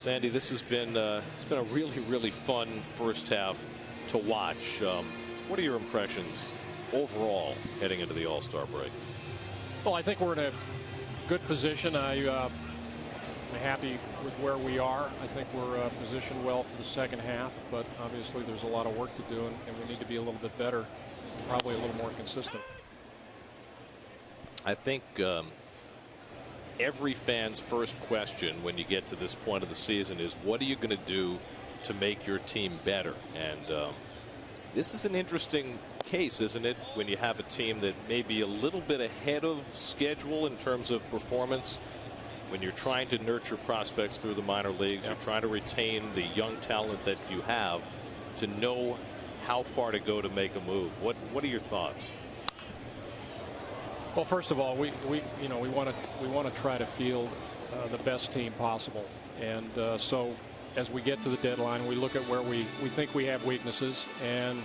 Sandy, this has been it's been a really fun first half to watch. What are your impressions overall heading into the All-Star break? Well, I think we're in a good position. I'm happy with where we are. I think we're positioned well for the second half, but obviously there's a lot of work to do, and we need to be a little bit better, probably a little more consistent. I think every fan's first question when you get to this point of the season is, what are you going to do to make your team better? And this is an interesting case, isn't it, when you have a team that may be a little bit ahead of schedule in terms of performance, when you're trying to nurture prospects through the minor leagues. You're trying to retain the young talent that you have, to know how far to go to make a move. What are your thoughts? Well, first of all, we want to try to field the best team possible, and so as we get to the deadline, we look at where we think we have weaknesses, and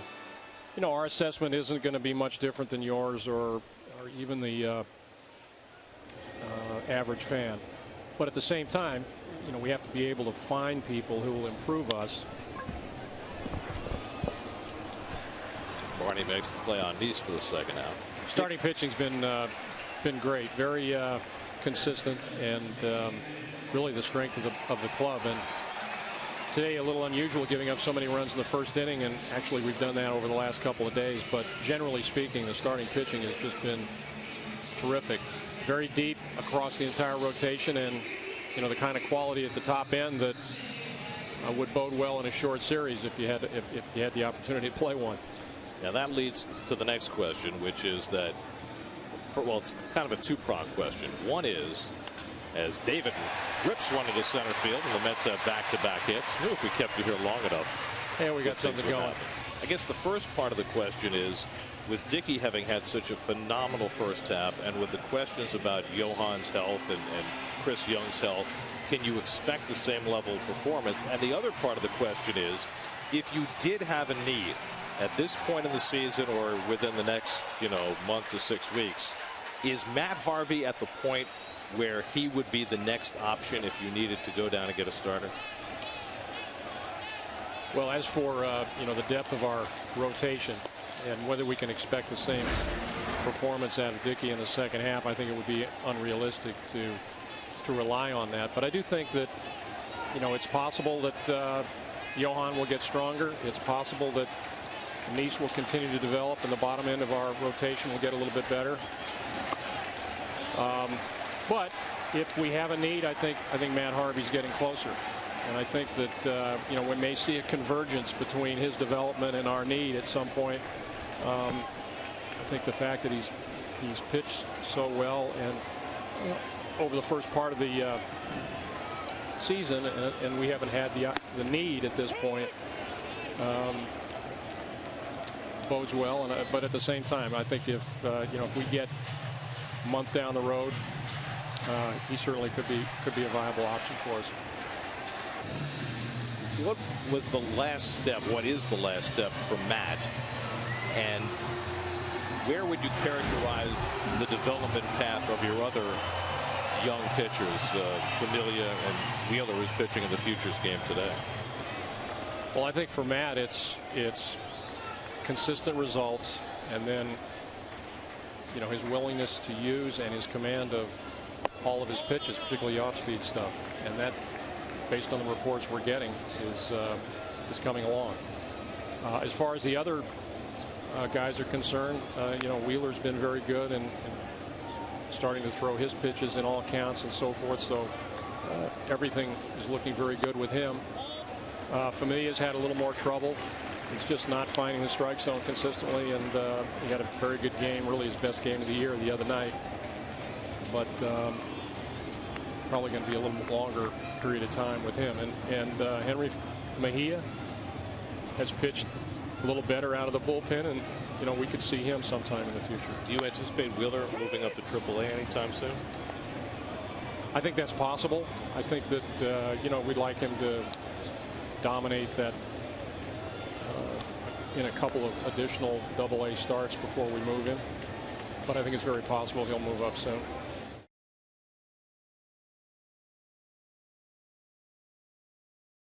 our assessment isn't going to be much different than yours or even the average fan. But at the same time, we have to be able to find people who will improve us. Barney makes the play on Nice for the second out. Starting pitching's been great, very consistent, and really the strength of the club. And today a little unusual, giving up so many runs in the first inning, and actually we've done that over the last couple of days. But generally speaking, the starting pitching has just been terrific, very deep across the entire rotation, and the kind of quality at the top end that would bode well in a short series if you had the opportunity to play one. Now that leads to the next question, which is that, well, it's kind of a two-pronged question. One is, as David rips one into center field, and the Mets have back-to-back hits. Knew if we kept you here long enough, hey, we got something going. I guess the first part of the question is, with Dickey having had such a phenomenal first half, and with the questions about Johan's health and Chris Young's health, can you expect the same level of performance? And the other part of the question is, if you did have a need at this point in the season or within the next month to 6 weeks, is Matt Harvey at the point where he would be the next option if you needed to go down and get a starter? Well, as for the depth of our rotation and whether we can expect the same performance out of Dickey in the second half, I think it would be unrealistic to rely on that. But I do think that it's possible that Johan will get stronger. It's possible that Nice will continue to develop, and the bottom end of our rotation will get a little bit better. But if we have a need, I think Matt Harvey's getting closer, and I think that we may see a convergence between his development and our need at some point. I think the fact that he's pitched so well and over the first part of the season, and we haven't had the need at this point, bodes well. But at the same time, I think if we get a month down the road, he certainly could be a viable option for us. What was the last step? What is the last step for Matt? And where would you characterize the development path of your other young pitchers, Familia and Wheeler, who's pitching in the Futures game today? Well, I think for Matt, it's consistent results, and then his willingness to use and his command of all of his pitches, particularly off-speed stuff, and that, based on the reports we're getting, is coming along. As far as the other guys are concerned, Wheeler's been very good and starting to throw his pitches in all counts and so forth, so everything is looking very good with him. Familia's had a little more trouble. He's just not finding the strike zone consistently, and he had a very good game, really his best game of the year the other night. But probably going to be a little longer period of time with him. And Henry Mejia has pitched a little better out of the bullpen, and we could see him sometime in the future. Do you anticipate Wheeler moving up to AAA anytime soon? I think that's possible. I think that we'd like him to dominate that in a couple of additional AA starts before we move him, but I think it's very possible he'll move up soon.